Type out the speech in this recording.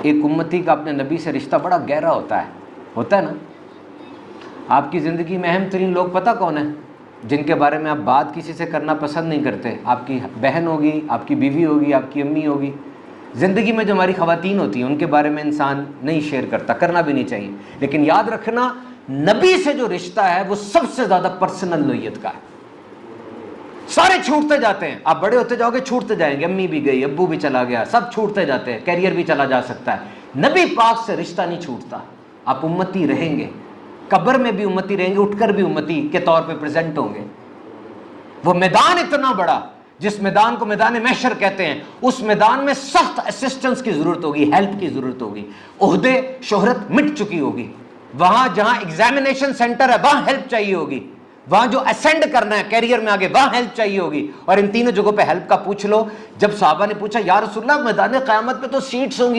एक उम्मती का अपने नबी से रिश्ता बड़ा गहरा होता है ना। आपकी ज़िंदगी में अहम तरीन लोग पता कौन है, जिनके बारे में आप बात किसी से करना पसंद नहीं करते? आपकी बहन होगी, आपकी बीवी होगी, आपकी अम्मी होगी। ज़िंदगी में जो हमारी ख़वातीन होती हैं उनके बारे में इंसान नहीं शेयर करता, करना भी नहीं चाहिए। लेकिन याद रखना, नबी से जो रिश्ता है वो सबसे ज़्यादा पर्सनल नोयत का है। सारे छूटते जाते हैं, आप बड़े होते जाओगे छूटते जाएंगे, अम्मी भी गई, अब्बू भी चला गया, सब छूटते जाते हैं, कैरियर भी चला जा सकता है। नबी पाक से रिश्ता नहीं छूटता। आप उम्मती रहेंगे, कब्र में भी उम्मती रहेंगे, उठकर भी उम्मती के तौर पे प्रेजेंट होंगे। वो मैदान इतना बड़ा, जिस मैदान को मैदान महशर कहते हैं, उस मैदान में सख्त असिस्टेंस की जरूरत होगी, हेल्प की जरूरत होगी। ओहदे शोहरत मिट चुकी होगी, वहां जहां एग्जामिनेशन सेंटर है वहां हेल्प चाहिए होगी, वहां जो असेंड करना है कैरियर में आगे वहां हेल्प चाहिए होगी। और इन तीनों जगहों पे हेल्प का पूछ लो। जब साहबा ने पूछा या रसूलल्लाह मैदान क़यामत पे तो सीट्स होंगी,